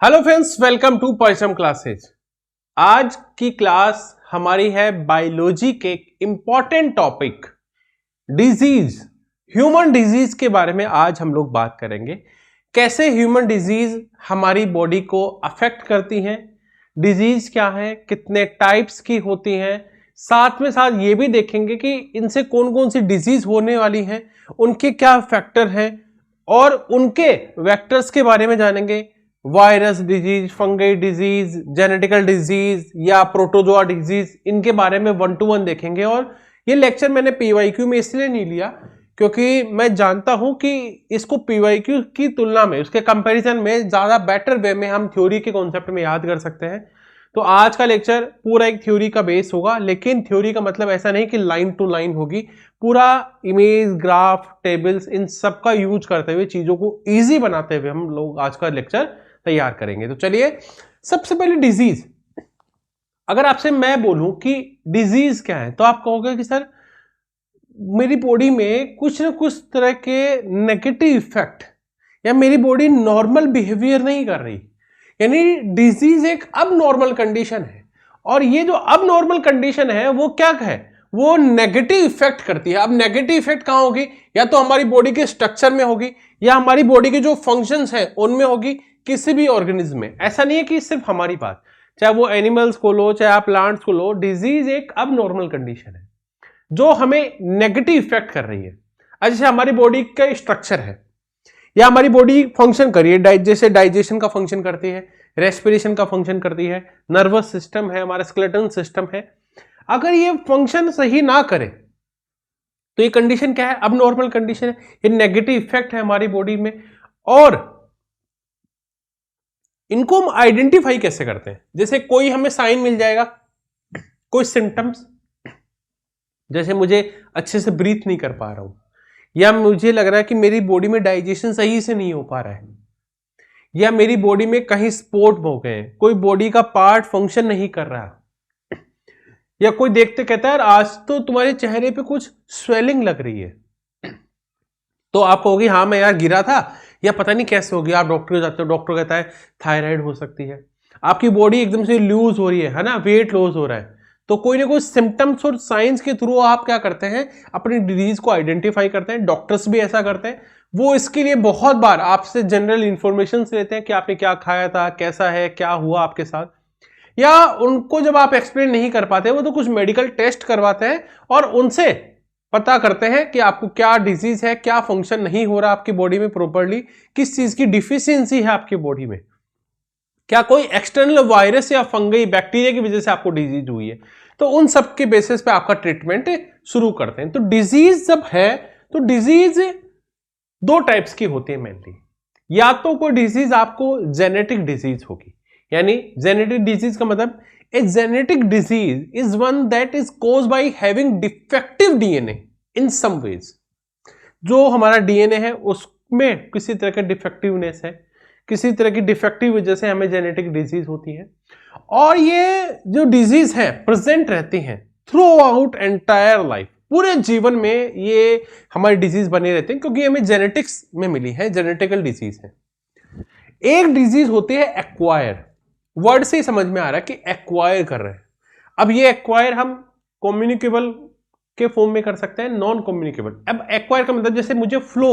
Hello friends, welcome to परिश्रम classes. आज की क्लास हमारी है बायोलॉजी के important topic disease, human disease के बारे में आज हम लोग बात करेंगे। कैसे ह्यूमन डिजीज हमारी बॉडी को अफेक्ट करती हैं, डिजीज क्या है, कितने टाइप्स की होती हैं, साथ में साथ ये भी देखेंगे कि इनसे कौन कौन सी डिजीज होने वाली हैं, उनके क्या फैक्टर हैं और उनके वेक्टर्स के बारे में जानेंगे। Virus disease, fungi disease, genetical disease या प्रोटोजोआ डिजीज, इनके बारे में 1 to 1 देखेंगे। और ये लेक्चर मैंने पीवाईक्यू में इसलिए नहीं लिया क्योंकि मैं जानता हूं कि इसको पीवाईक्यू की तुलना में, उसके कंपैरिजन में ज्यादा बेटर वे में हम थ्योरी के कॉन्सेप्ट में याद कर सकते हैं। तो आज का लेक्चर पूरा एक थ्योरी का बेस होगा, लेकिन थ्योरी का मतलब ऐसा नहीं कि लाइन टू लाइन होगी, पूरा इमेज, ग्राफ, टेबल्स, इन सब का यूज करते हुए, चीजों को इजी बनाते हुए हम लोग आज का लेक्चर तैयार करेंगे। तो चलिए, सबसे पहले डिजीज। अगर आपसे मैं बोलूं कि डिजीज क्या है तो आप कहोगे कि सर मेरी बॉडी में कुछ ना कुछ तरह के नेगेटिव इफेक्ट, या मेरी बॉडी नॉर्मल बिहेवियर नहीं कर रही, यानी डिजीज एक अब नॉर्मल कंडीशन है। और ये जो अब नॉर्मल कंडीशन है वो क्या है, वो नेगेटिव इफेक्ट करती है। अब नेगेटिव इफेक्ट कहां होगी, या तो हमारी बॉडी के स्ट्रक्चर में होगी या हमारी बॉडी के जो फंक्शंस हैं उनमें होगी, किसी भी ऑर्गेनिज्म में। ऐसा नहीं है कि सिर्फ हमारी बात, चाहे वो एनिमल्स को लो चाहे आप प्लांट्स को लो, डिजीज एक अब नॉर्मल कंडीशन है जो हमें नेगेटिव इफेक्ट कर रही है। जैसे हमारी बॉडी का स्ट्रक्चर है या हमारी बॉडी फंक्शन कर रही है, जैसे डाइजेशन का फंक्शन करती है, रेस्पिरेशन का फंक्शन करती है, नर्वस सिस्टम है, हमारा स्केलेटन सिस्टम है, अगर ये फंक्शन सही ना करे तो ये कंडीशन क्या है, अब नॉर्मल कंडीशन है, ये नेगेटिव इफेक्ट है हमारी बॉडी में। और इनको हम आइडेंटिफाई कैसे करते हैं, जैसे कोई हमें साइन मिल जाएगा, कोई सिम्टम्स, जैसे मुझे अच्छे से ब्रीथ नहीं कर पा रहा हूं, या मुझे लग रहा है कि मेरी बॉडी में डाइजेशन सही से नहीं हो पा रहा है, या मेरी बॉडी में कहीं स्पॉट हो गए, कोई बॉडी का पार्ट फंक्शन नहीं कर रहा, या कोई देखते कहता है आज तो तुम्हारे चेहरे पे कुछ स्वेलिंग लग रही है, तो आप कहोगे हाँ मैं यार गिरा था या पता नहीं कैसे हो गया। आप डॉक्टर को जाते हो, डॉक्टर कहता है थायराइड हो सकती है, आपकी बॉडी एकदम से लूज हो रही है ना, वेट लॉस हो रहा है। तो कोई ना कोई सिम्टम्स और साइंस के थ्रू आप क्या करते हैं, अपनी डिजीज को आइडेंटिफाई करते हैं। डॉक्टर्स भी ऐसा करते हैं, वो इसके लिए बहुत बार आपसे जनरल इंफॉर्मेशन लेते हैं कि आपने क्या खाया था, कैसा है, क्या हुआ आपके साथ, या उनको जब आप एक्सप्लेन नहीं कर पाते वो तो कुछ मेडिकल टेस्ट करवाते हैं और उनसे पता करते हैं कि आपको क्या डिजीज है, क्या फंक्शन नहीं हो रहा आपकी बॉडी में प्रॉपर्ली, किस चीज की डिफिशियंसी है आपकी बॉडी में, क्या कोई एक्सटर्नल वायरस या फंगई बैक्टीरिया की वजह से आपको डिजीज हुई है। तो उन सब के बेसिस पे आपका ट्रीटमेंट शुरू करते हैं। तो डिजीज जब है तो डिजीज 2 टाइप्स की होती है मेनली, या तो कोई डिजीज आपको जेनेटिक डिजीज होगी, यानी जेनेटिक डिजीज का मतलब a genetic disease is one that is caused by having defective DNA in some ways। जो हमारा डीएनए है उसमें किसी तरह का डिफेक्टिवनेस है, किसी तरह की डिफेक्टिव वजह से हमें जेनेटिक डिजीज होती है। और ये जो डिजीज है प्रेजेंट रहती हैं थ्रू आउट एंटायर लाइफ, पूरे जीवन में ये हमारी डिजीज बने रहते हैं क्योंकि हमें जेनेटिक्स में मिली है, जेनेटिकल डिजीज है। एक डिजीज होती है एक्वायर, वर्ड से ही समझ में आ रहा है कि एक्वायर कर रहे हैं। अब ये एक्वायर हम कम्युनिकेबल के फॉर्म में कर सकते हैं, नॉन कम्युनिकेबल। अब एक्वायर का मतलब जैसे मुझे फ्लू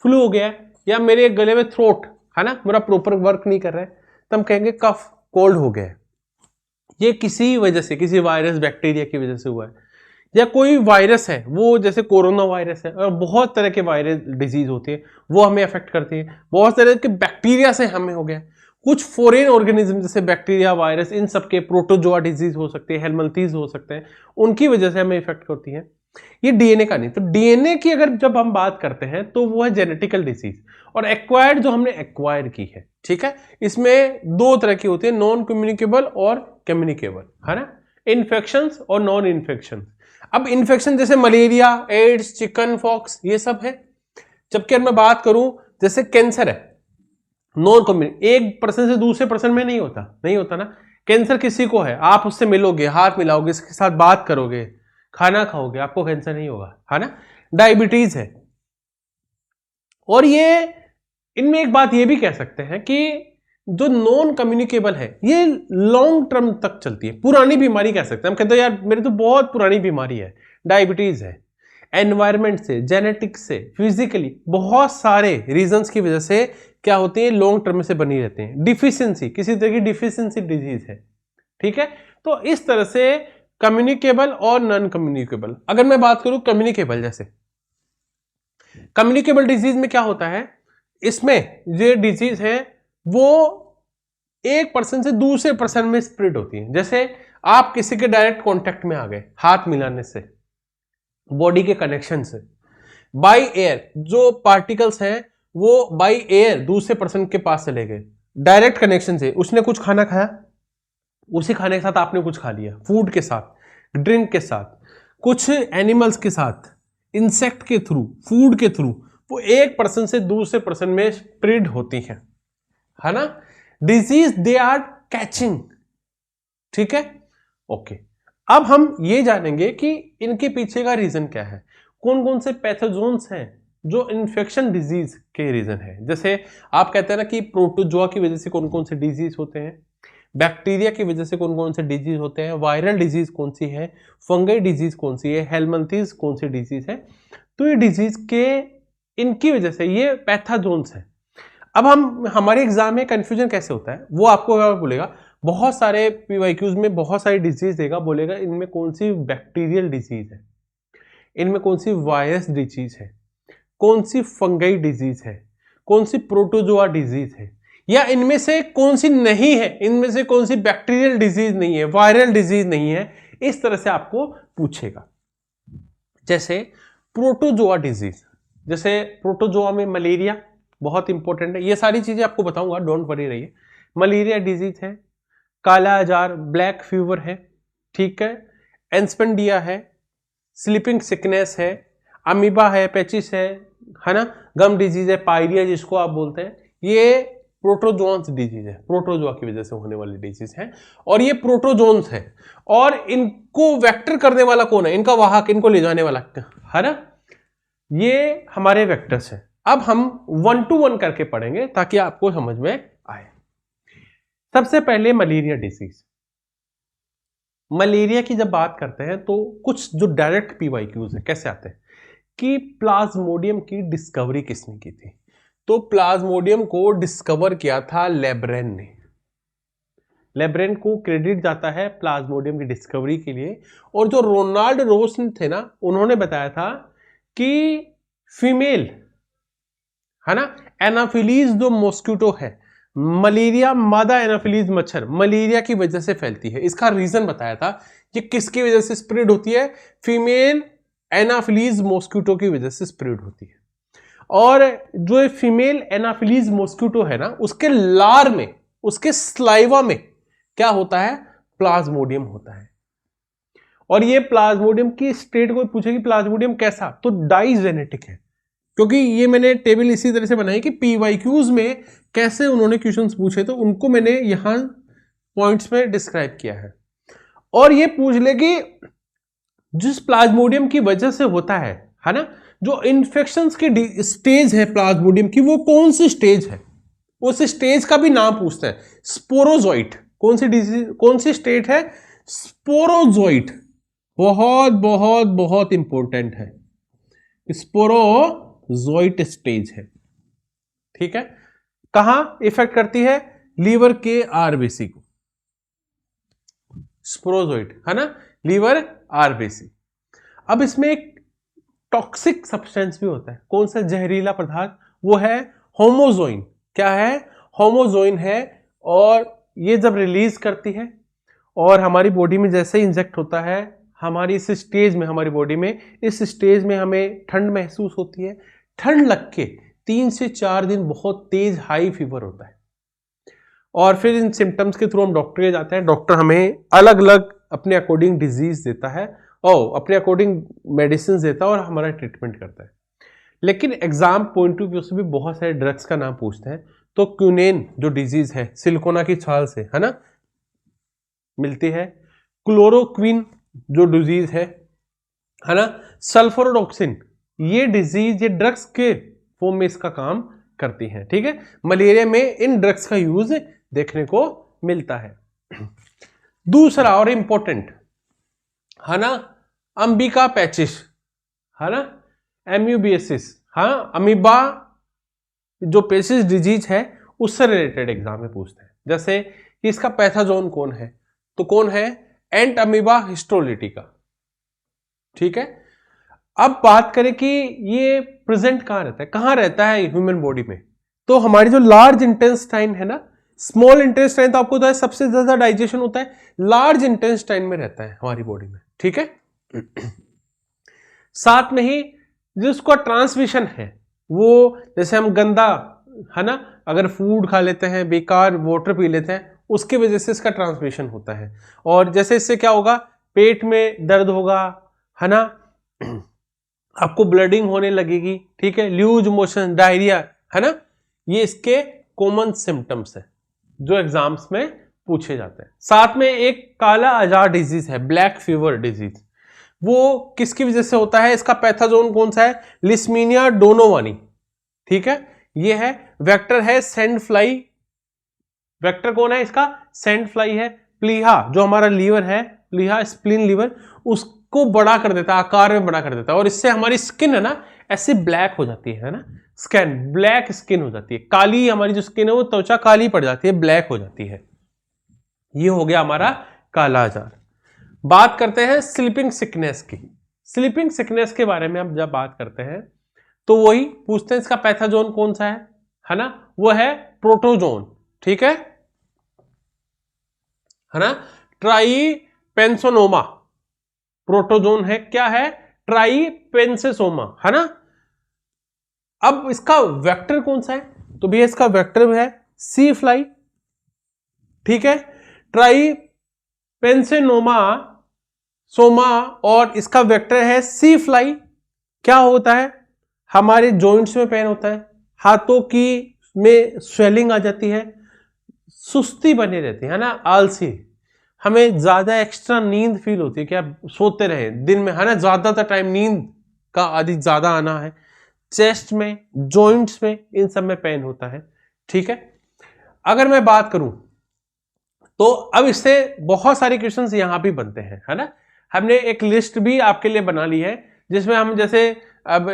हो गया, या मेरे गले में थ्रोट है ना, मेरा प्रॉपर वर्क नहीं कर रहा है, तो हम कहेंगे कफ, कोल्ड हो गया। ये किसी वजह से, किसी वायरस बैक्टीरिया की वजह से हुआ है, या कोई वायरस है, वो जैसे कोरोना वायरस है, और बहुत तरह के वायरस डिजीज होती है वो हमें अफेक्ट करती है, बहुत तरह के बैक्टीरिया से हमें हो गया, कुछ फॉरेन ऑर्गेनिज्म जैसे बैक्टीरिया, वायरस, इन सब के प्रोटोजोआ डिजीज हो सकती है, हेलमिंथेस हो सकते हैं, उनकी वजह से हमें इफेक्ट होती है। ये डीएनए का नहीं। तो डीएनए की अगर जब हम बात करते हैं तो वो है जेनेटिकल डिजीज, और एक्वायर्ड जो हमने एक्वायर की है, ठीक है, इसमें 2 तरह की होती है, नॉन कम्युनिकेबल और कम्युनिकेबल, है ना, इन्फेक्शंस और नॉन इन्फेक्शन। अब इन्फेक्शन जैसे मलेरिया, एड्स, चिकन पॉक्स, ये सब है। जबकि अगर मैं बात करूं जैसे कैंसर है, नॉन कम्युनिकेबल, एक पर्सन से दूसरे पर्सन में नहीं होता ना। कैंसर किसी को है, आप उससे मिलोगे, हाथ मिलाओगे, इसके साथ बात करोगे, खाना खाओगे, आपको कैंसर नहीं होगा, है ना। डायबिटीज है, और ये इनमें एक बात ये भी कह सकते हैं कि जो नॉन कम्युनिकेबल है ये लॉन्ग टर्म तक चलती है, पुरानी बीमारी कह सकते हैं। हम कहते हैं यार मेरी तो बहुत पुरानी बीमारी है, डायबिटीज है, एनवायरमेंट से, जेनेटिक्स से, फिजिकली बहुत सारे रीजंस की वजह से क्या होती है, लॉन्ग टर्म से बनी रहते हैं। डिफिशियंसी, किसी तरह की डिफिशियंसी डिजीज है, ठीक है। तो इस तरह से कम्युनिकेबल और नॉन कम्युनिकेबल। अगर मैं बात करूं कम्युनिकेबल, जैसे कम्युनिकेबल डिजीज में क्या होता है, इसमें जो डिजीज है वो एक पर्सन से दूसरे पर्सन में स्प्रेड होती है। जैसे आप किसी के डायरेक्ट कांटेक्ट में आ गए, हाथ मिलाने से, बॉडी के कनेक्शन से, बाय एयर जो पार्टिकल्स हैं वो बाय एयर दूसरे पर्सन के पास चले गए, डायरेक्ट कनेक्शन से। उसने कुछ खाना खाया, उसी खाने के साथ आपने कुछ खा लिया, फूड के साथ, ड्रिंक के साथ, कुछ एनिमल्स के साथ, इंसेक्ट के थ्रू, फूड के थ्रू, वो एक पर्सन से दूसरे पर्सन में स्प्रेड होती है ना। डिजीज दे आर कैचिंग, ठीक है, ओके। अब हम ये जानेंगे कि इनके पीछे का रीजन क्या है, कौन कौन से पैथोजोन्स हैं जो इन्फेक्शन डिजीज के रीजन है। जैसे आप कहते हैं ना कि प्रोटोजोआ की वजह से कौन कौन से डिजीज होते हैं, बैक्टीरिया की वजह से कौन कौन से डिजीज होते हैं, वायरल डिजीज कौन सी है, फंगई डिजीज कौन सी है, हेलमिंथेस कौन सी डिजीज है। तो ये डिजीज के इनकी वजह से ये पैथोजोन्स है। अब हमारे एग्जाम में कंफ्यूजन कैसे होता है, वो आपको बोलेगा, बहुत सारे पीवाईक्यूज में बहुत सारी डिजीज देगा, बोलेगा इनमें कौन सी बैक्टीरियल डिजीज है, इनमें कौन सी वायरस डिजीज है, कौन सी फंगई डिजीज है, कौन सी प्रोटोजोआ डिजीज है, या इनमें से कौन सी नहीं है, इनमें से कौन सी बैक्टीरियल डिजीज नहीं है, वायरल डिजीज नहीं है। इस तरह से आपको पूछेगा। जैसे प्रोटोजोआ डिजीज, जैसे प्रोटोजोआ में मलेरिया बहुत इंपॉर्टेंट है, ये सारी चीजें आपको बताऊंगा, डोंट वरी रहिए। मलेरिया डिजीज है, काला आजार, ब्लैक फीवर है, ठीक है, एंस्पेंडिया है, स्लीपिंग सिकनेस है, अमीबा है, पेचिस है ना, गम डिजीज है, पायरिया जिसको आप बोलते हैं, ये प्रोटोजोन्स डिजीज है, प्रोटोजोआ की वजह से होने वाली डिजीज है। और ये प्रोटोजोन्स है, और इनको वेक्टर करने वाला कौन है, इनका वाहक, इनको ले जाने वाला है ना, ये हमारे वेक्टर्स हैं। अब हम 1 to 1 करके पढ़ेंगे ताकि आपको समझ में आए। सबसे पहले मलेरिया डिजीज। मलेरिया की जब बात करते हैं तो कुछ जो डायरेक्ट पीवाईक्यूज है कैसे आते हैं कि प्लाज्मोडियम की डिस्कवरी किसने की थी। तो प्लाज्मोडियम को डिस्कवर किया था लेब्रेन ने। लेब्रेन को क्रेडिट जाता है प्लाज्मोडियम की डिस्कवरी के लिए। और जो रोनाल्ड रोस थे ना, उन्होंने बताया था कि फीमेल है ना, एनाफिलीज जो मॉस्किटो है, मलेरिया मादा एनाफिलीज मच्छर मलेरिया की वजह से फैलती है। इसका रीजन बताया था कि किसकी वजह से स्प्रेड होती है, फीमेल एनाफिलीज मॉस्किटो की वजह से स्प्रेड होती है। और जो फीमेल एनाफिलीज मॉस्किटो है ना, उसके लार में, उसके स्लाइवा में क्या होता है, प्लाज्मोडियम होता है। और ये प्लाज्मोडियम की स्टेट को पूछेगी प्लाज्मोडियम कैसा, तो डाइजेनेटिक है। क्योंकि ये मैंने टेबल इसी तरह से बनाई कि पीवाईक्यूज में कैसे उन्होंने क्वेश्चंस पूछे, तो उनको मैंने यहां पॉइंट्स में डिस्क्राइब किया है। और ये पूछ ले कि जिस प्लाज्मोडियम की वजह से होता है ना, जो इन्फेक्शंस की स्टेज है प्लाज्मोडियम की, वो कौन सी स्टेज है, उस स्टेज का भी नाम पूछते हैं। स्पोरोजोइट, कौन सी डिजीज, कौन सी स्टेट है, स्पोरोजोइट। बहुत बहुत बहुत इंपॉर्टेंट है, स्पोरोजोइट स्टेज है, ठीक है। कहां इफेक्ट करती है, लीवर के आरबीसी को, स्पोरोजोइट है ना, लीवर आरबीसी। अब इसमें एक टॉक्सिक सब्सटेंस भी होता है, कौन सा जहरीला पदार्थ, वो है होमोजोइन। क्या है, होमोजोइन है। और ये जब रिलीज करती है और हमारी बॉडी में जैसे ही इंजेक्ट होता है, हमारी इस स्टेज में, हमारी बॉडी में इस स्टेज में हमें ठंड महसूस होती है। ठंड लग के 3 से 4 दिन बहुत तेज हाई फीवर होता है। और फिर इन सिम्टम्स के थ्रू हम डॉक्टर के जाते हैं, डॉक्टर हमें अलग अलग अपने अकॉर्डिंग डिजीज देता है और अपने अकॉर्डिंग मेडिसिन देता है और हमारा ट्रीटमेंट करता है। लेकिन एग्जाम पॉइंट ऑफ व्यू से भी बहुत सारे ड्रग्स का नाम पूछते हैं। तो क्यूनेन जो डिजीज है, सिलिकोना की छाल से है ना मिलती है। क्लोरोक्विन जो डिजीज है ना, सल्फोरोडॉक्सिन, ये डिजीज, ये ड्रग्स के फॉर्म में इसका काम करती है, ठीक है। मलेरिया में इन ड्रग्स का यूज देखने को मिलता है। दूसरा और इंपॉर्टेंट है ना, अंबिका पैचिस है ना, एम्यूबियसिस, हाँ अमीबा जो पेचिस डिजीज है उससे रिलेटेड एग्जाम में पूछते हैं। जैसे कि इसका पैथोजोन कौन है, तो कौन है, एंट अमीबा हिस्टोलिटिका। ठीक है, अब बात करें कि ये प्रेजेंट कहां रहता है, कहां रहता है ह्यूमन बॉडी में, तो हमारी जो लार्ज इंटेस्टाइन है ना, स्मॉल इंटेस्टाइन तो आपको तो है सबसे ज्यादा डाइजेशन होता है, लार्ज इंटेस्टाइन में रहता है हमारी बॉडी में। ठीक है, साथ में ही जिसका ट्रांसमिशन है वो, जैसे हम गंदा है ना अगर फूड खा लेते हैं, बेकार वाटर पी लेते हैं, उसकी वजह से इसका ट्रांसमिशन होता है। और जैसे इससे क्या होगा, पेट में दर्द होगा है ना, आपको ब्लडिंग होने लगेगी। ठीक है, लूज मोशन, डायरिया है ना, ये इसके कॉमन सिम्टम्स है जो एग्जाम्स में पूछे जाते हैं। साथ में एक काला आजार डिजीज है, ब्लैक फीवर डिजीज, वो किसकी वजह से होता है, इसका पैथोजोन कौन सा है, लिस्मीनिया डोनोवानी। ठीक है, ये है, वेक्टर है सैंड फ्लाई, वेक्टर कौन है इसका, सैंड फ्लाई है। प्लीहा जो हमारा लीवर है, प्लीहा स्प्लीन लीवर, उसको बड़ा कर देता है, आकार में बड़ा कर देता है, और इससे हमारी स्किन है ना ऐसे ब्लैक हो जाती है ना, स्किन ब्लैक स्किन हो जाती है, काली हमारी जो स्किन है वो त्वचा काली पड़ जाती है, ब्लैक हो जाती है। ये हो गया हमारा काला आजार। बात करते हैं स्लीपिंग सिकनेस की। स्लीपिंग सिकनेस के बारे में हम जब बात करते हैं तो वही पूछते हैं इसका पैथोजोन कौन सा है ना, वो है प्रोटोजोन। ठीक है ना, ट्राइपेंसोनोमा प्रोटोजोन है, क्या है, ट्राइपेंसेसोमा है ना। अब इसका वेक्टर कौन सा है, तो भैया इसका वेक्टर है सी फ्लाई। ठीक है, ट्राइपेंसेनोमा सोमा और इसका वेक्टर है सी फ्लाई। क्या होता है, हमारे जॉइंट्स में पेन होता है, हाथों की में स्वेलिंग आ जाती है, सुस्ती बनी रहती है ना, आलसी, हमें ज्यादा एक्स्ट्रा नींद फील होती है, क्या सोते रहे दिन में है ना, ज्यादातर टाइम नींद का आदि ज्यादा आना है, चेस्ट में, जॉइंट्स में, इन सब में पेन होता है। ठीक है, अगर मैं बात करूं तो अब इससे बहुत सारे क्वेश्चंस यहां भी बनते हैं है ना। हमने एक लिस्ट भी आपके लिए बना ली है जिसमें हम जैसे अब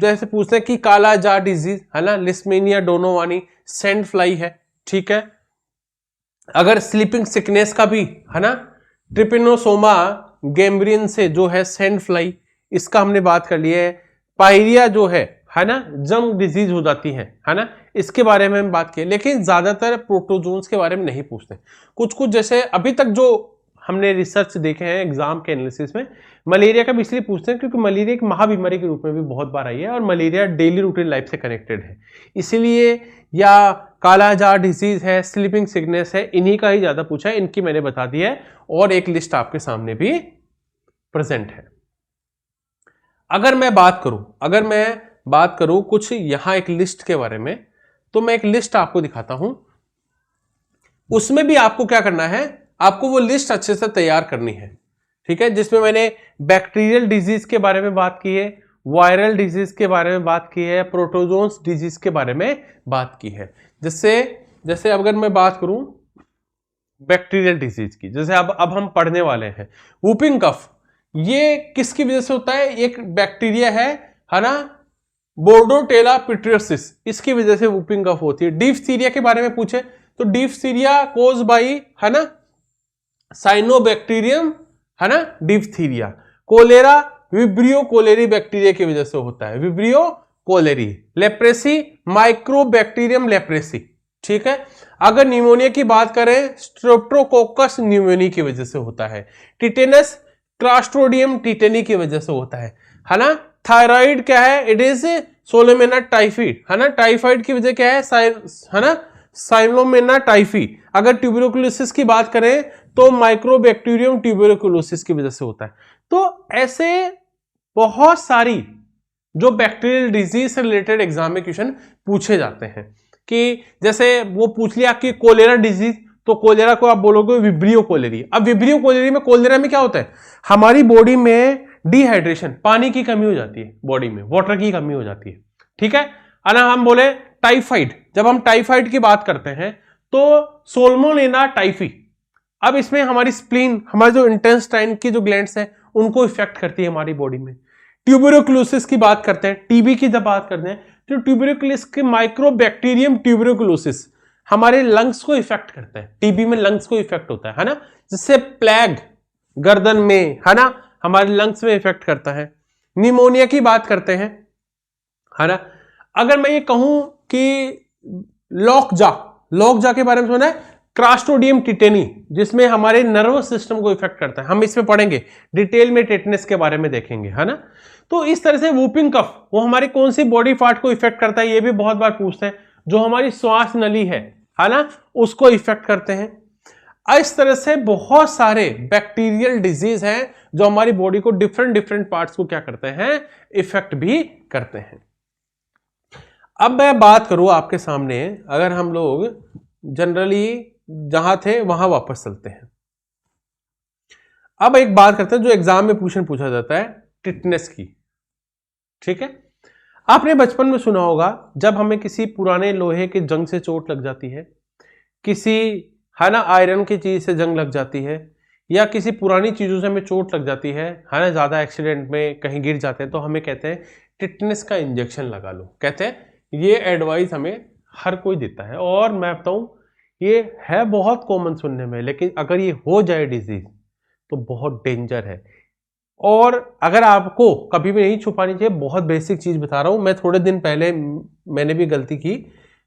जैसे पूछते हैं कि काला जार डिजीज है ना, लिस्मीनिया डोनोवानी, सैंड फ्लाई है। ठीक है, अगर स्लीपिंग सिकनेस का भी है ना, ट्रिपिनोसोमा गैम्ब्रियन से जो है सैंड फ्लाई, इसका हमने बात कर लिया है। पायरिया जो है ना, जम डिजीज हो जाती है ना, इसके बारे में हम बात की, लेकिन ज्यादातर प्रोटोजोन्स के बारे में नहीं पूछते। कुछ कुछ जैसे अभी तक जो हमने रिसर्च देखे हैं एग्जाम के एनालिसिस में, मलेरिया का भी इसलिए पूछते हैं क्योंकि मलेरिया एक महाबीमारी के रूप में भी बहुत बार आई है और मलेरिया डेली रूटीन लाइफ से कनेक्टेड है, इसीलिए, या काला जार डिजीज है, स्लीपिंग सिकनेस है, इन्हीं का ही ज्यादा पूछा है, इनकी मैंने बता दी है और एक लिस्ट आपके सामने भी प्रेजेंट है। अगर मैं बात करूं कुछ यहां एक लिस्ट के बारे में, तो मैं एक लिस्ट आपको दिखाता हूं, उसमें भी आपको क्या करना है, आपको वो लिस्ट अच्छे से तैयार करनी है। ठीक है, जिसमें मैंने बैक्टीरियल डिजीज के बारे में बात की है, वायरल डिजीज के बारे में बात की है, प्रोटोजोन्स डिजीज के बारे में बात की है। जैसे अगर मैं बात करूं बैक्टीरियल डिजीज की, जैसे अब हम पढ़ने वाले हैं वूपिंग कफ, ये किसकी वजह से होता है, एक बैक्टीरिया है ना, बोर्डोटेला पिट्रियोसिस, इसकी वजह से वूपिंग कफ होती है। डिफ्थीरिया के बारे में पूछे तो डिफ्थीरिया कोज बाई है ना साइनोबैक्टीरियम है ना, diphtheria. Cholera Vibrio cholerae bacteria की वजह से होता है, Vibrio cholerae. Leprosy Mycobacterium leprosy. ठीक है, अगर न्यूमोनिया की बात करें स्ट्रेप्टोकोकस न्यूमोनी की वजह से होता है। टिटेनस क्लास्ट्रोडियम टिटेनी की वजह से होता है ना। थायराइड क्या है, इट इज सोलोमेना टाइफी है ना, टाइफाइड की वजह क्या है ना, साइलोमेना टाइफी। अगर ट्यूबरकुलोसिस की बात करें तो माइक्रोबैक्टीरियम ट्यूबरकुलोसिस की वजह से होता है। तो ऐसे बहुत सारी जो बैक्टीरियल डिजीज से रिलेटेड एग्जाम में क्वेश्चन पूछे जाते हैं, कि जैसे वो पूछ लिया कि कोलेरा डिजीज, तो कोलेरा को आप बोलोगे विब्रियो कोलेरी। अब विब्रियो कोलेरी में, कोलेरा में क्या होता है, हमारी बॉडी में डिहाइड्रेशन, पानी की कमी हो जाती है, बॉडी में वाटर की कमी हो जाती है। ठीक है ना, हम बोले टाइफाइड, जब हम टाइफाइड की बात करते हैं तो सोल्मोनेला टाइफी, अब इसमें हमारी स्प्लीन, हमारे जो इंटेस्टाइन की जो ग्लैंड्स हैं उनको इफेक्ट करती है हमारी बॉडी में। ट्यूबरक्लोसिस की बात करते हैं, टीबी की जब बात करते हैं तो ट्यूबरक्लोसिस के माइक्रोबैक्टीरियम ट्यूबरक्लोसिस हमारे लंग्स को इफेक्ट करता है। टीबी में लंग्स को इफेक्ट होता है ना, जिससे प्लेग गर्दन में, है ना, हमारे लंग्स में इफेक्ट करता है। निमोनिया की बात करते हैं, है ना। अगर मैं ये कहूं कि लॉकजा के बारे में सुना है, क्रास्टोडियम टिटेनी, जिसमें हमारे नर्वस सिस्टम को इफेक्ट करता है, हम इसमें पढ़ेंगे डिटेल में, टेटनस के बारे में देखेंगे, है ना। तो इस तरह से वूपिंग कफ, वो हमारे कौन सी बॉडी पार्ट को इफेक्ट करता है, ये भी बहुत बार पूछते हैं। जो हमारी श्वास नली है ना, उसको इफेक्ट करते हैं। इस तरह से बहुत सारे बैक्टीरियल डिजीज हैं जो हमारी बॉडी को डिफरेंट पार्ट्स को क्या करते हैं, इफेक्ट भी करते हैं। अब मैं बात करूं आपके सामने, अगर हम लोग जनरली जहां थे वहां वापस चलते हैं। अब एक बात करते हैं जो एग्जाम में पूछा जाता है, टिटनेस की। ठीक है, आपने बचपन में सुना होगा जब हमें किसी पुराने लोहे के जंग से चोट लग जाती है, किसी, है ना, आयरन की चीज से जंग लग जाती है, या किसी पुरानी चीजों से हमें चोट लग जाती है ना, ज्यादा एक्सीडेंट में कहीं गिर जाते हैं, तो हमें कहते हैं टिटनेस का इंजेक्शन लगा लो। कहते हैं ये एडवाइस हमें हर कोई देता है, और मैं बताऊं ये है बहुत कॉमन सुनने में, लेकिन अगर ये हो जाए डिजीज तो बहुत डेंजर है। और अगर आपको कभी भी नहीं छुपानी चाहिए, बहुत बेसिक चीज बता रहा हूं मैं। थोड़े दिन पहले मैंने भी गलती की,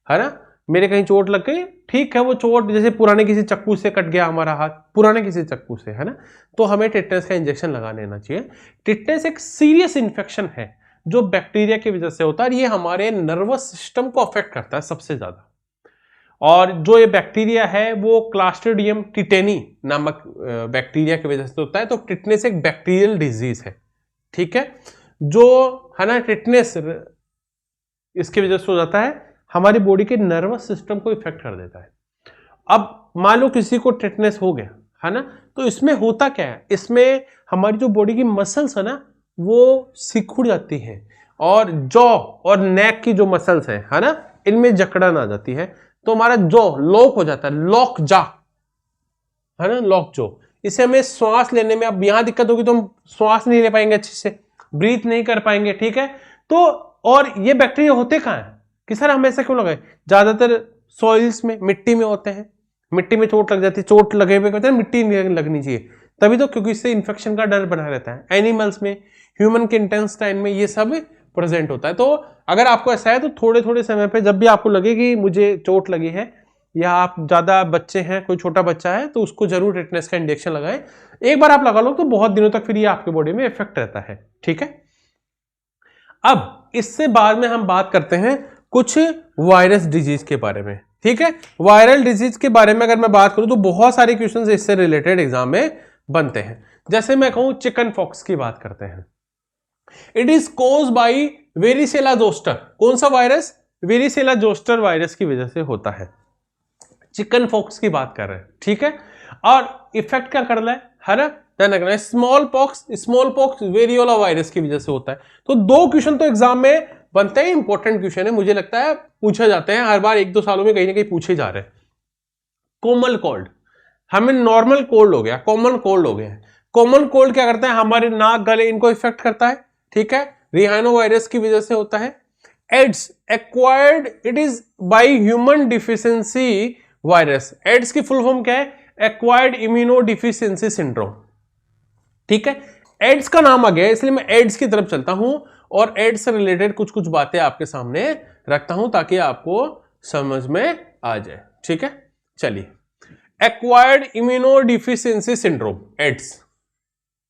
है ना, मेरे कहीं चोट लग गई, ठीक है, वो चोट जैसे पुराने किसी चक्कू से कट गया हमारा हाथ, पुराने किसी चक्कू से, है ना, तो हमें टिटनेस का इंजेक्शन लगा लेना चाहिए। टिटनेस एक सीरियस इन्फेक्शन है जो बैक्टीरिया की वजह से होता है, और ये हमारे नर्वस सिस्टम को अफेक्ट करता है सबसे ज्यादा। और जो ये बैक्टीरिया है वो क्लास्ट्रीडियम टिटेनी नामक बैक्टीरिया की वजह से होता है। तो टिटनेस एक बैक्टीरियल डिजीज है, ठीक है, जो, है ना, टिटनेस इसकी वजह से हो जाता है, हमारी बॉडी के नर्वस सिस्टम को इफेक्ट कर देता है। अब मान लो किसी को टिटनेस हो गया, है ना, तो इसमें होता क्या है, इसमें हमारी जो बॉडी की मसल्स है ना वो सिकुड़ जाती है, और जॉ और नेक की जो मसल्स है ना, इनमें जकड़न आ जाती है, तो हमारा जॉ लॉक हो जाता है, लॉक जा, है ना, लॉक जॉ। इसे हमें श्वास लेने में, अब यहां दिक्कत होगी तो हम श्वास नहीं ले पाएंगे अच्छे से, ब्रीथ नहीं कर पाएंगे, ठीक है। तो और ये बैक्टीरिया होते कहां है कि सर हम ऐसा क्यों लगाए, ज्यादातर सॉइल्स में, मिट्टी में होते हैं। मिट्टी में चोट लग जाती है, चोट लगे हुए कहते हैं मिट्टी नहीं लगनी चाहिए, तभी तो, क्योंकि इससे इन्फेक्शन का डर बना रहता है। एनिमल्स में, ह्यूमन के इंटेस्टाइन में ये सब प्रेजेंट होता है। तो अगर आपको ऐसा है तो थोड़े थोड़े समय पे जब भी आपको लगे कि मुझे चोट लगी है, या आप ज्यादा बच्चे हैं, कोई छोटा बच्चा है, तो उसको जरूर टिटनेस का इंजेक्शन लगाएं। एक बार आप लगा लो तो बहुत दिनों तक फिर ये आपके बॉडी में इफेक्ट रहता है, ठीक है। अब इससे बाद में हम बात करते हैं कुछ वायरस डिजीज के बारे में, ठीक है। वायरल डिजीज के बारे में अगर मैं बात करूं तो बहुत सारे क्वेश्चंस इससे रिलेटेड एग्जाम में बनते हैं। जैसे मैं कहूं चिकन पॉक्स की बात करते हैं, it is caused by varicella zoster. कौन सा वायरस, वेरिसेला जोस्टर वायरस की वजह से होता है। चिकन पॉक्स की बात कर रहे हैं, ठीक है, और इफेक्ट क्या कर रहा है ना, ध्यान रखना है, स्मॉल पॉक्स वेरियोला वायरस की वजह से होता है। तो दो क्वेश्चन तो एग्जाम में बनते हैं, इंपॉर्टेंट क्वेश्चन है, मुझे लगता है पूछे जाते हैं हर बार, 1-2 सालों में कहीं ना कहीं पूछे जा रहे हैं। कॉमन कोल्ड, हमें नॉर्मल कोल्ड हो गया, कॉमन कोल्ड हो गया। कॉमन कोल्ड क्या करता है, हमारे नाक गले इनको इफेक्ट करता है, ठीक है, रिहाइनो वायरस की वजह से होता है। AIDS, acquired, it is by human deficiency virus. AIDS की फुल फॉर्म क्या है, एक्वायर्ड इम्यूनो डिफिशियंसी सिंड्रोम, ठीक है। एड्स का नाम आ गया इसलिए मैं एड्स की तरफ चलता हूं, और एड्स से रिलेटेड कुछ कुछ बातें आपके सामने रखता हूं ताकि आपको समझ में आ जाए, ठीक है। चलिए, acquired immuno deficiency syndrome, AIDS,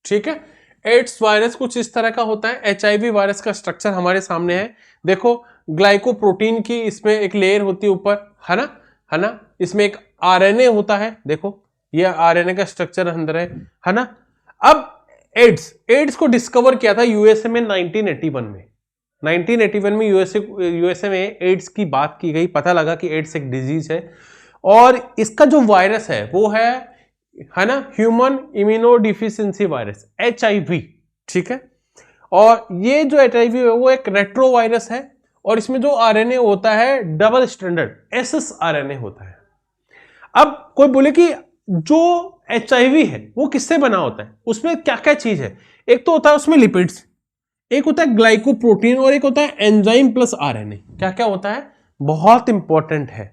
ठीक है। एड्स वायरस कुछ इस तरह का होता है। HIV वायरस का स्ट्रक्चर हमारे सामने है, देखो, ग्लाइकोप्रोटीन की इसमें एक लेयर होती है ऊपर, है ना, इसमें एक RNA होता है, देखो ये RNA का स्ट्रक्चर अंदर है ना। अब एड्स को डिस्कवर किया था यूएसए में 1981 में। 1981 में यूएसए में एड्स की बात की गई, पता लगा कि एड्स एक डिजीज है, और इसका जो वायरस है वो है ना, human immuno deficiency virus, HIV, ठीक है। और ये जो HIV है वो एक रेट्रो वायरस है, और इसमें जो RNA होता है डबल स्टैंडर्ड SS RNA होता है। अब कोई बोले कि जो HIV है वो किससे बना होता है, उसमें क्या क्या चीज है? एक तो होता है उसमें लिपिड्स, एक होता है ग्लाइकोप्रोटीन और एक होता है एंजाइम प्लस RNA। क्या क्या होता है? बहुत इंपॉर्टेंट है।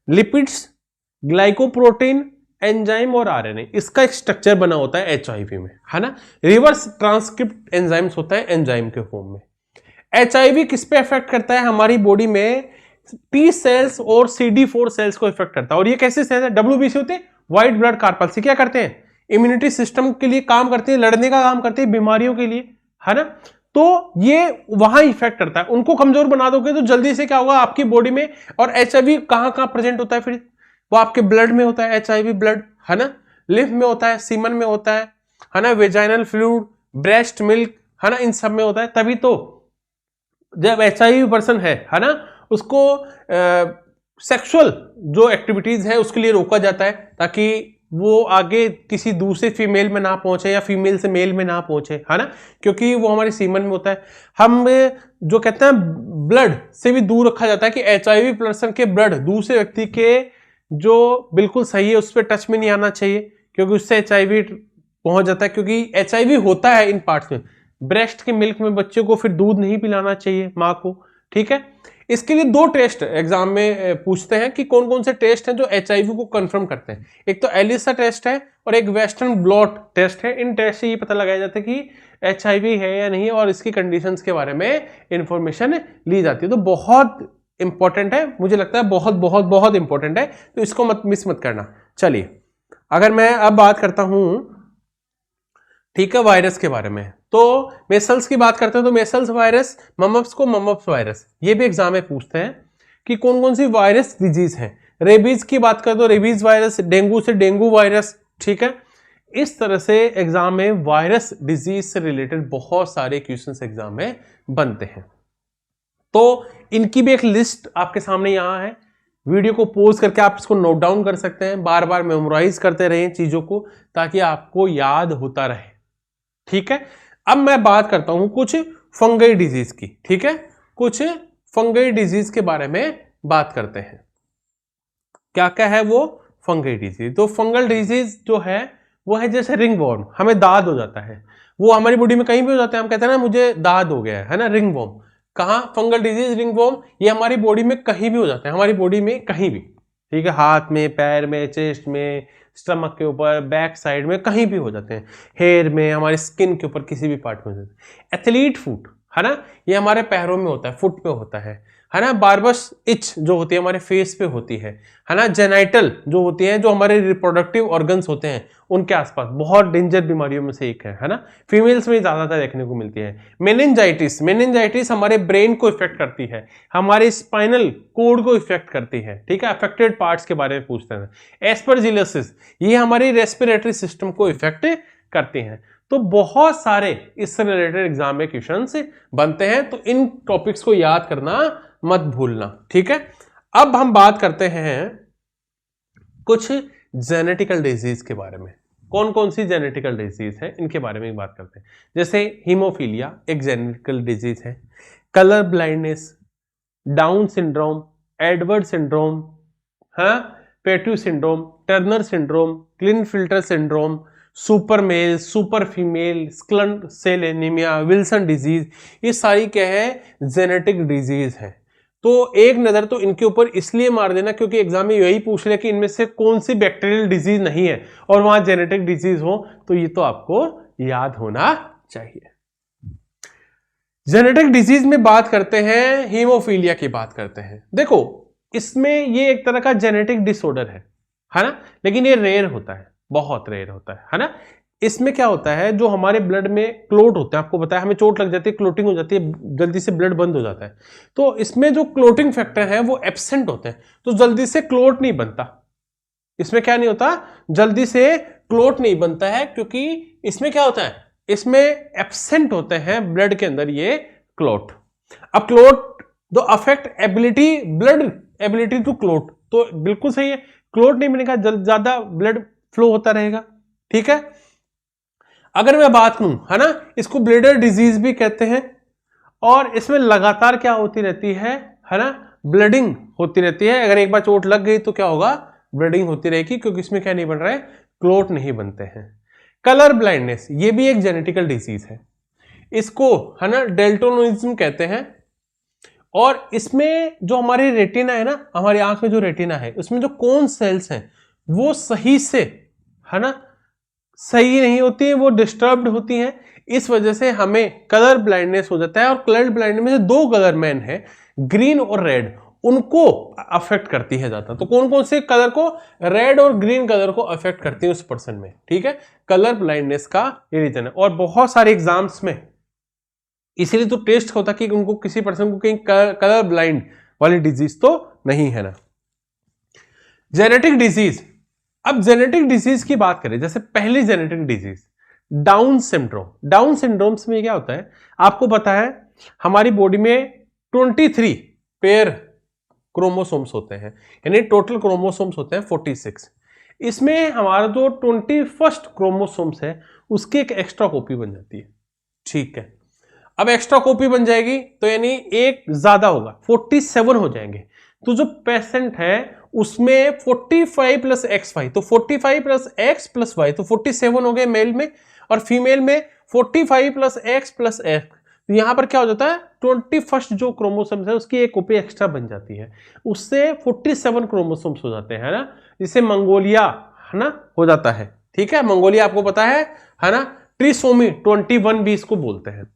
लिपिड्स, ग्लाइकोप्रोटीन, एंजाइम और RNA, इसका एक स्ट्रक्चर बना होता है HIV में, है ना। रिवर्स ट्रांसक्रिप्ट एंजाइम्स होता है एंजाइम के फॉर्म में। HIV किस पे इफेक्ट करता है? हमारी बॉडी में T सेल्स और CD4 सेल्स को इफेक्ट करता है। और ये कैसे सेल्स है? WBC होते हैं, व्हाइट ब्लड कार्पल्स। क्या करते हैं? इम्यूनिटी सिस्टम के लिए काम करते हैं, लड़ने का काम करते हैं बीमारियों के लिए, है ना। तो ये वहां इफेक्ट करता है। उनको कमजोर बना दोगे तो जल्दी से क्या होगा आपकी बॉडी में। और HIV कहां कहां प्रेजेंट होता है? फिर वो आपके ब्लड में होता है, HIV ब्लड, है ना। लिम्फ में होता है, सीमन में होता है ना, वेजाइनल फ्लूइड, ब्रेस्ट मिल्क, है ना, इन सब में होता है। तभी तो जब HIV पर्सन है ना, उसको सेक्सुअल जो एक्टिविटीज है उसके लिए रोका जाता है, ताकि वो आगे किसी दूसरे फीमेल में ना पहुंचे या फीमेल से मेल में ना पहुंचे, है ना, क्योंकि वो हमारे सीमन में होता है। हम जो कहते हैं ब्लड से भी दूर रखा जाता है कि HIV पर्सन के ब्लड दूसरे व्यक्ति के जो बिल्कुल सही है उस पर टच में नहीं आना चाहिए, क्योंकि उससे HIV पहुंच जाता है। क्योंकि HIV होता है इन पार्ट्स में। ब्रेस्ट के मिल्क में बच्चे को फिर दूध नहीं पिलाना चाहिए, माँ को, ठीक है। इसके लिए 2 टेस्ट एग्जाम में पूछते हैं कि कौन कौन से टेस्ट हैं जो HIV को कंफर्म करते हैं। एक तो एलिसा टेस्ट है और एक वेस्टर्न ब्लॉट टेस्ट है। इन टेस्ट से ये पता लगाया जाता है कि HIV है या नहीं, और इसकी कंडीशंस के बारे में इंफॉर्मेशन ली जाती है। तो बहुत इंपॉर्टेंट है, मुझे लगता है बहुत बहुत बहुत इंपॉर्टेंट है, तो इसको मत मिस मत करना। चलिए, अगर मैं अब बात करता हूं, ठीक है, वायरस के बारे में, तो मेसल्स की बात करते हैं। तो मेसल्स वायरस, ममप्स को ममप्स वायरस, ये भी एग्जाम में पूछते हैं कि कौन कौन सी वायरस डिजीज है। रेबीज की बात करें तो रेबीज वायरस, डेंगू से डेंगू वायरस, ठीक है। इस तरह से एग्जाम में वायरस डिजीज से रिलेटेड बहुत सारे क्वेश्चंस एग्जाम में बनते हैं। तो इनकी भी एक लिस्ट आपके सामने यहां है। वीडियो को पॉज करके आप इसको नोट डाउन कर सकते हैं, बार बार मेमोराइज करते रहें चीजों को, ताकि आपको याद होता रहे, ठीक है। अब मैं बात करता हूं कुछ फंगई डिजीज की, ठीक है। कुछ फंगई डिजीज के बारे में बात करते हैं। क्या क्या है वो फंगई डिजीज? तो फंगल डिजीज जो है वो है जैसे रिंगवॉर्म, हमें दाद हो जाता है, वो हमारी बॉडी में कहीं भी हो जाता है, हम कहते हैं ना मुझे दाद हो गया है ना, रिंगवॉर्म। कहां? फंगल डिजीज रिंगवॉर्म, ये हमारी बॉडी में कहीं भी हो जाता है, हमारी बॉडी में कहीं भी, ठीक है। हाथ में, पैर में, चेस्ट में, स्टमक के ऊपर, बैक साइड में, कहीं भी हो जाते हैं। हेयर में, हमारे स्किन के ऊपर, किसी भी पार्ट में हो जाते हैं। एथलीट फुट, है ना, ये हमारे पैरों में होता है, फुट पे होता है ना। बार्बस इच जो होती है हमारे फेस पे होती है ना। जेनाइटल जो होती है, जो हमारे रिप्रोडक्टिव ऑर्गन्स होते हैं उनके आसपास, बहुत डेंजर बीमारियों में से एक है ना। फीमेल्स में ज्यादातर देखने को मिलती है। मेनिंजाइटिस, मेनिंजाइटिस हमारे ब्रेन को इफेक्ट करती है, हमारे स्पाइनल कोड को इफेक्ट करती है, ठीक है। अफेक्टेड पार्ट्स के बारे में पूछते हैं। एस्परजिलोसिस, ये हमारी रेस्पिरेटरी सिस्टम को इफेक्ट करती हैं। तो बहुत सारे इससे रिलेटेड एग्जाम में क्वेश्चंस बनते हैं, तो इन टॉपिक्स को याद करना मत भूलना, ठीक है। अब हम बात करते हैं कुछ जेनेटिकल डिजीज के बारे में। कौन कौन सी जेनेटिकल डिजीज है इनके बारे में बात करते हैं। जैसे हीमोफीलिया एक जेनेटिकल डिजीज है, colour blindness, Down syndrome, Edward syndrome, हाँ, Patau syndrome, Turner syndrome, Klinefelter syndrome, super male, super female, sickle cell anaemia, Wilson disease, ये सारी क्या है? जेनेटिक डिजीज है। तो एक नजर तो इनके ऊपर इसलिए मार देना क्योंकि एग्जाम में यही पूछ रहे कि इनमें से कौन सी बैक्टीरियल डिजीज नहीं है और वहां जेनेटिक डिजीज हो, तो ये तो आपको याद होना चाहिए। जेनेटिक डिजीज में बात करते हैं, हीमोफीलिया की बात करते हैं। देखो, इसमें ये एक तरह का जेनेटिक डिसऑर्डर है ना, लेकिन ये रेयर होता है, बहुत रेयर होता है ना। इसमें क्या होता है, जो हमारे ब्लड में क्लोट होते हैं, आपको बताया हमें चोट लग जाती है, क्लोटिंग हो जाती है, जल्दी से ब्लड बंद हो जाता है। तो इसमें जो क्लोटिंग फैक्टर है वो एब्सेंट होते हैं, तो जल्दी से क्लोट नहीं बनता। इसमें क्या नहीं होता, जल्दी से क्लोट नहीं बनता है, क्योंकि इसमें क्या होता है, इसमें एब्सेंट होते हैं ब्लड के अंदर ये क्लोट। अब clot do affect ability, blood ability to clot, तो बिल्कुल सही है, क्लोट नहीं बनेगा, ज्यादा ब्लड फ्लो होता रहेगा, ठीक है। अगर मैं बात करूं, है ना, इसको ब्लेडर डिजीज भी कहते हैं, और इसमें लगातार क्या होती रहती है ना, ब्लडिंग होती रहती है। अगर एक बार चोट लग गई तो क्या होगा, ब्लीडिंग होती रहेगी, क्योंकि इसमें क्या नहीं बन रहा है, क्लोट नहीं बनते हैं। कलर ब्लाइंडनेस, ये भी एक जेनेटिकल डिजीज है, इसको है ना डेल्टोनिज्म कहते हैं। और इसमें जो हमारी रेटिना है ना, हमारी आंख में जो रेटिना है, उसमें जो कोन सेल्स हैं वो सही से है ना सही नहीं होती है, वो डिस्टर्ब्ड होती हैं। इस वजह से हमें कलर ब्लाइंडनेस हो जाता है। और कलर ब्लाइंडनेस में से दो कलर मैन है, ग्रीन और रेड, उनको अफेक्ट करती है ज्यादा। तो कौन कौन से कलर को, रेड और ग्रीन कलर को अफेक्ट करती है उस पर्सन में, ठीक है। कलर ब्लाइंडनेस का ये रीजन है। और बहुत सारे एग्जाम्स में इसीलिए तो टेस्ट होता कि उनको किसी पर्सन को कहीं कलर ब्लाइंड वाली डिजीज तो नहीं है ना। जेनेटिक डिजीज, अब जेनेटिक डिजीज की बात करें, जैसे पहली genetic disease down syndrome. Down syndromes में क्या होता है, आपको पता है हमारी बॉडी में 23 पेयर क्रोमोसोम्स होते हैं, यानी टोटल क्रोमोसोम्स होते हैं 46। इसमें हमारा जो 21st क्रोमोसोम्स है उसकी एक एक्स्ट्रा कॉपी बन जाती है, ठीक है। अब एक्स्ट्रा कॉपी बन जाएगी तो यानी एक ज्यादा होगा, 47 हो जाएंगे। तो जो पेशेंट है उसमें 45 प्लस XY, तो 45 प्लस X प्लस Y, तो 47 हो गए मेल में। और फीमेल में 45 प्लस X प्लस X, तो यहां पर क्या हो जाता है, 21st जो क्रोमोसोम्स है उसकी एक कॉपी एक्स्ट्रा बन जाती है, उससे 47 क्रोमोसोम्स हो जाते हैं ना, जिसे मंगोलिया है ना हो जाता है, ठीक है। मंगोलिया आपको पता है ना, ट्रिसोमी 21B इसको बोलते हैं।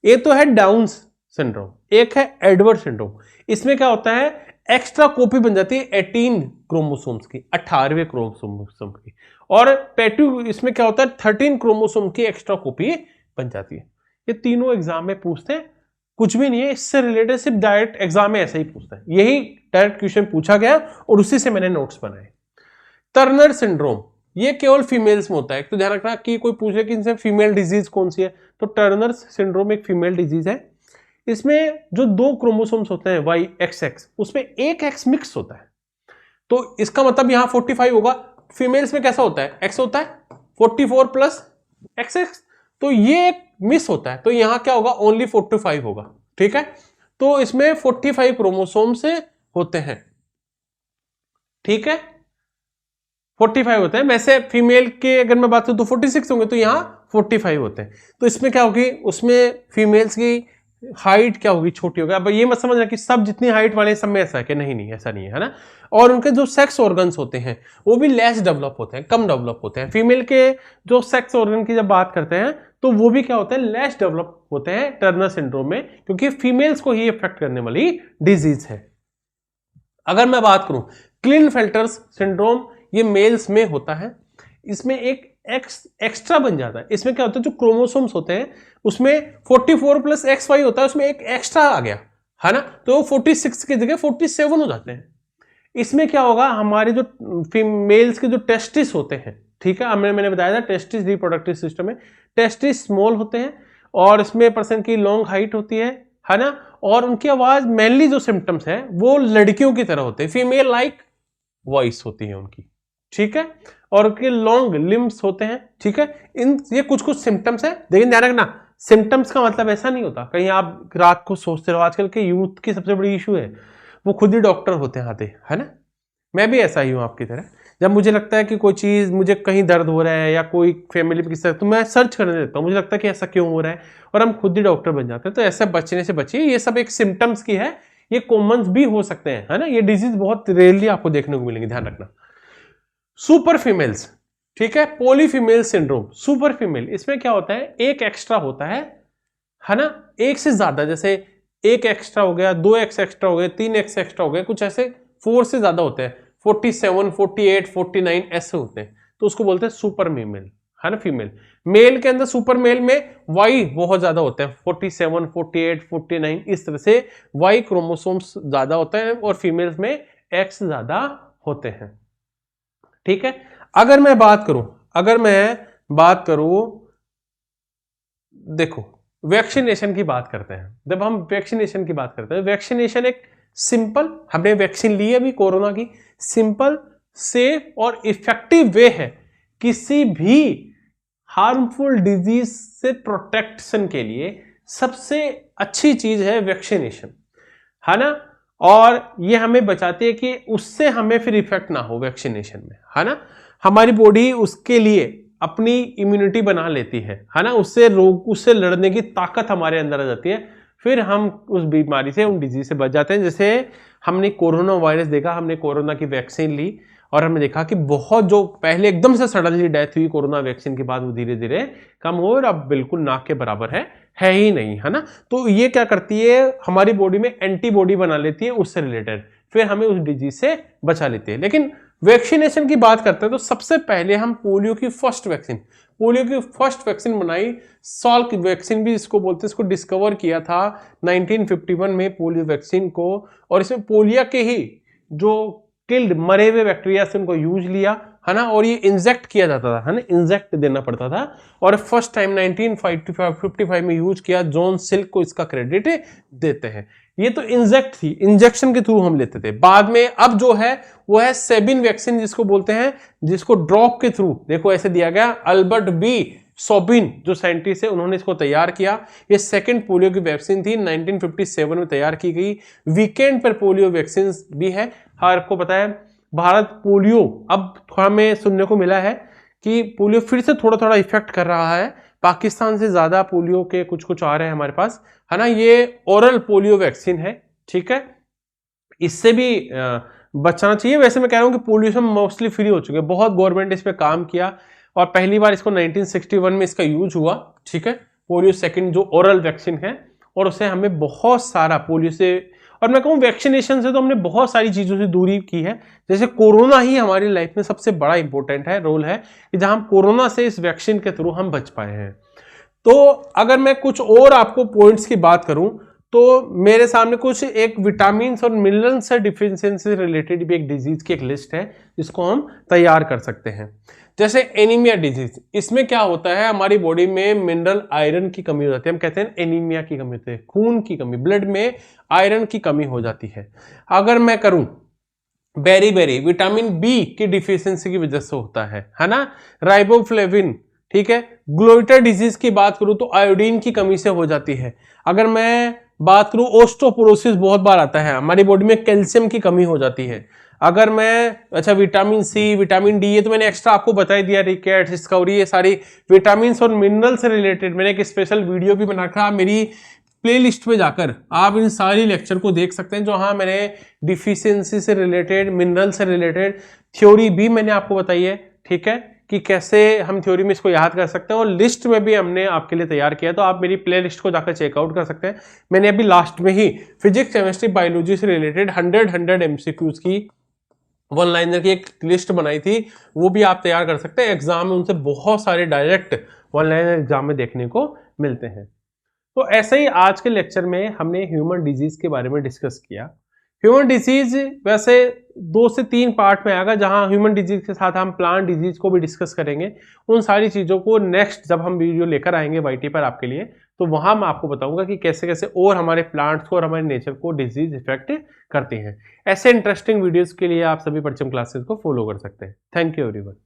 ये तो है डाउन सिंड्रोम। एक है एडवर्ड सिंड्रोम, इसमें क्या होता है, एक्स्ट्रा कॉपी बन जाती है 18 क्रोमोसोम्स की, 18वें क्रोमोसोम की। और पेटू इसमें क्या होता है, 13 क्रोमोसोम की एक्स्ट्रा कॉपी बन जाती है। ये तीनों एग्जाम में पूछते हैं, कुछ भी नहीं है इससे रिलेटेड, सिर्फ डायरेक्ट एग्जाम में ऐसा ही पूछता है, यही डायरेक्ट क्वेश्चन पूछा गया और उसी से मैंने नोट्स बनाए। टर्नर सिंड्रोम, ये केवल फीमेल्स में होता है। तो ध्यान रखना कि कोई पूछे कि इनसे फीमेल डिजीज कौन सी है, तो टर्नर सिंड्रोम एक फीमेल डिजीज है। इसमें जो दो क्रोमोसोम्स होते हैं YXX, उसमें एक X मिक्स होता है, तो इसका मतलब यहां 45 होगा। फीमेल्स में कैसा होता है, X होता है 44 प्लस XX, तो ये एक मिस होता है, तो यहां क्या होगा, ओनली 45 होगा, ठीक है। तो इसमें 45 क्रोमोसोम से होते हैं, ठीक है, 45 होते हैं। वैसे फीमेल के अगर मैं बात करूं तो 46 होंगे, तो यहां 45 होते हैं। तो इसमें क्या होगी, उसमें फीमेल्स की हाइट क्या होगी, छोटी होगी। अब ये मत समझना कि सब जितनी हाइट वाले सब में ऐसा है कि नहीं, नहीं ऐसा नहीं है ना। और उनके जो सेक्स ऑर्गन्स होते हैं वो भी लेस डेवलप होते हैं, कम डेवलप होते हैं। फीमेल के जो सेक्स ऑर्गन की जब बात करते हैं तो वो भी क्या होते हैं, लेस डेवलप होते हैं टर्नर सिंड्रोम में, क्योंकि फीमेल्स को ही इफेक्ट करने वाली डिजीज है। अगर मैं बात करूं क्लिनफेल्टर सिंड्रोम, ये मेल्स में होता है। इसमें एक एक्स्ट्रा बन जाता है। इसमें क्या होता है, जो क्रोमोसोम्स होते हैं उसमें 44 प्लस XY होता है, उसमें एक एक्स्ट्रा आ गया है ना, तो 46 की जगह 47 हो जाते हैं। इसमें क्या होगा, हमारे जो फीमेल्स के जो टेस्टिस होते हैं, ठीक है, मैंने बताया था टेस्टिस रिप्रोडक्टिव सिस्टम में, टेस्टिस स्मॉल होते हैं और इसमें पर्सन की लॉन्ग हाइट होती है ना। और उनकी आवाज मेनली जो सिम्टम्स है वो लड़कियों की तरह होते हैं, फीमेल लाइक वॉइस होती है उनकी, ठीक है। और उनके लॉन्ग लिम्स होते हैं, ठीक है। ये कुछ कुछ सिम्टम्स है, लेकिन ध्यान रखना सिम्टम्स का मतलब ऐसा नहीं होता कहीं आप रात को सोचते रहो। आजकल के यूथ की सबसे बड़ी इशू है वो खुद ही डॉक्टर होते हैं आते, है ना। मैं भी ऐसा ही हूं आपकी तरह। जब मुझे लगता है कि कोई चीज, मुझे कहीं दर्द हो रहा है या कोई फैमिली में किसी, तो मैं सर्च करने देता हूँ, मुझे लगता है कि ऐसा क्यों हो रहा है, और हम खुद ही डॉक्टर बन जाते हैं। तो ऐसे बचने से बचिए, ये सब एक सिम्टम्स की है, ये कॉमन भी हो सकते हैं, है ना। ये डिजीज बहुत रेयरली आपको देखने को मिलेंगे, ध्यान रखना। सुपर फीमेल्स, ठीक है, पॉलीफीमेल सिंड्रोम। सुपर फीमेल, इसमें क्या होता है, एक एक्स्ट्रा होता है ना, एक से ज्यादा, जैसे एक एक्स्ट्रा हो गया, 2X एक्स्ट्रा हो गए, 3X एक्स्ट्रा हो गए, कुछ ऐसे 4 से ज्यादा होते हैं, 47, 48, 49 ऐसे होते हैं, तो उसको बोलते हैं सुपर फीमेल, है ना। फीमेल, मेल के अंदर सुपर मेल में Y बहुत ज्यादा होते हैं, 47, 48, 49, इस तरह से Y क्रोमोसोम्स ज्यादा होते हैं और फीमेल्स में X ज्यादा होते हैं, ठीक है। अगर मैं बात करूं देखो वैक्सीनेशन की बात करते हैं। जब हम वैक्सीनेशन की बात करते हैं, वैक्सीनेशन एक सिंपल, हमने वैक्सीन ली है अभी कोरोना की, सिंपल, सेफ और इफेक्टिव वे है किसी भी हार्मफुल डिजीज से प्रोटेक्शन के लिए। सबसे अच्छी चीज है वैक्सीनेशन, है ना। और ये हमें बचाती है कि उससे हमें फिर इफेक्ट ना हो वैक्सीनेशन में, है ना। हमारी बॉडी उसके लिए अपनी इम्यूनिटी बना लेती है ना, उससे लड़ने की ताकत हमारे अंदर आ जाती है, फिर हम उस बीमारी से, उन डिजीज से बच जाते हैं। जैसे हमने कोरोना वायरस देखा, हमने कोरोना की वैक्सीन ली और हमने देखा कि बहुत जो पहले एकदम से सडनली डेथ हुई कोरोना वैक्सीन के बाद, वो धीरे धीरे कम हो और अब बिल्कुल ना के बराबर है ही नहीं, है ना। तो ये क्या करती है, हमारी बॉडी में एंटीबॉडी बना लेती है उससे रिलेटेड, फिर हमें उस डिजीज से बचा लेती है। लेकिन वैक्सीनेशन की बात करते हैं तो सबसे पहले हम पोलियो की फर्स्ट वैक्सीन बनाई, सॉल्क वैक्सीन भी इसको बोलते हैं, इसको डिस्कवर किया था 1951 में पोलियो वैक्सीन को, और इसमें पोलियो के ही जो किल्ड मरे हुए बैक्टीरिया से उनको यूज लिया, है ना, और ये इंजेक्ट किया जाता था, है ना, इंजेक्ट देना पड़ता था, और फर्स्ट टाइम 1955 में यूज किया। जॉन सिल्क को इसका क्रेडिट देते हैं। ये तो इंजेक्ट थी, इंजेक्शन के थ्रू हम लेते थे। बाद में अब जो है वो है सेबिन वैक्सीन जिसको बोलते हैं, जिसको ड्रॉप के थ्रू, देखो ऐसे दिया गया, अल्बर्ट बी सोबिन जो साइंटिस्ट है उन्होंने इसको तैयार किया। ये सेकंड पोलियो की वैक्सीन थी, 1957 में तैयार की गई। वीकेंड पर पोलियो वैक्सीन भी है। आपको पता है भारत पोलियो, अब हमें सुनने को मिला है कि पोलियो फिर से थोड़ा थोड़ा इफेक्ट कर रहा है, पाकिस्तान से ज्यादा पोलियो के कुछ आ रहे हैं हमारे पास, है ना। ये ओरल पोलियो वैक्सीन है, ठीक है, इससे भी बचना चाहिए। वैसे मैं कह रहा हूं कि पोलियो से मोस्टली फ्री हो चुके हैं, बहुत गवर्नमेंट इस पे काम किया और पहली बार इसको 1961 में इसका यूज हुआ, ठीक है, पोलियो सेकंड जो ओरल वैक्सीन है, और उससे हमें बहुत सारा पोलियो से, और मैं कहूँ वैक्सीनेशन से तो हमने बहुत सारी चीजों से दूरी की है। जैसे कोरोना ही हमारी लाइफ में सबसे बड़ा इंपॉर्टेंट है, रोल है कि जहां हम कोरोना से इस वैक्सीन के थ्रू हम बच पाए हैं। तो अगर मैं कुछ और आपको पॉइंट्स की बात करूं तो मेरे सामने कुछ एक विटामिन और मिनरल से डिफिशियंसी रिलेटेड भी एक डिजीज की एक लिस्ट है जिसको हम तैयार कर सकते हैं। जैसे एनीमिया डिजीज, इसमें क्या होता है, हमारी बॉडी में मिनरल आयरन की कमी हो जाती है, हम कहते हैं एनीमिया की कमी होती है, खून की कमी, ब्लड में आयरन की कमी हो जाती है। अगर मैं करूं बेरी विटामिन बी की डिफिशियंसी की वजह से होता है ना। राइबोफ्लेविन, ठीक है। ग्लोइटर डिजीज की बात करूं तो आयोडीन की कमी से हो जाती है। अगर मैं बात करूं ओस्टोपोरोसिस बहुत बार आता है, हमारी बॉडी में कैल्शियम की कमी हो जाती है। अगर मैं, अच्छा, विटामिन सी, विटामिन डी, ये तो मैंने एक्स्ट्रा आपको बता ही दिया, रिकेट, डिस्कवरी, ये सारी विटामिन और मिनरल से रिलेटेड मैंने एक स्पेशल वीडियो भी बना रखा, मेरी प्लेलिस्ट पे जाकर आप इन सारी लेक्चर को देख सकते हैं। जो हाँ मैंने डिफिशियंसी से रिलेटेड, मिनरल से रिलेटेड थ्योरी भी मैंने आपको बताई है, ठीक है, कि कैसे हम थ्योरी में इसको याद कर सकते हैं, और लिस्ट में भी हमने आपके लिए तैयार किया, तो आप मेरी प्ले लिस्ट को जाकर चेकआउट कर सकते हैं। मैंने अभी लास्ट में ही फिजिक्स, केमिस्ट्री, बायोलॉजी से रिलेटेड 100 MCQs की वन लाइनर की एक लिस्ट बनाई थी, वो भी आप तैयार कर सकते हैं। एग्जाम में उनसे बहुत सारे डायरेक्ट वन लाइनर एग्जाम में देखने को मिलते हैं। तो ऐसे ही आज के लेक्चर में हमने ह्यूमन डिजीज के बारे में डिस्कस किया। ह्यूमन डिजीज वैसे 2 से 3 पार्ट में आएगा, जहां ह्यूमन डिजीज के साथ हम प्लांट डिजीज को भी डिस्कस करेंगे। उन सारी चीज़ों को नेक्स्ट जब हम वीडियो लेकर आएंगे YT पर आपके लिए, तो वहां मैं आपको बताऊंगा कि कैसे कैसे और हमारे प्लांट्स को और हमारे नेचर को डिजीज इफेक्ट करती हैं। ऐसे इंटरेस्टिंग वीडियोस के लिए आप सभी परचम क्लासेस को फॉलो कर सकते हैं। Thank you everyone.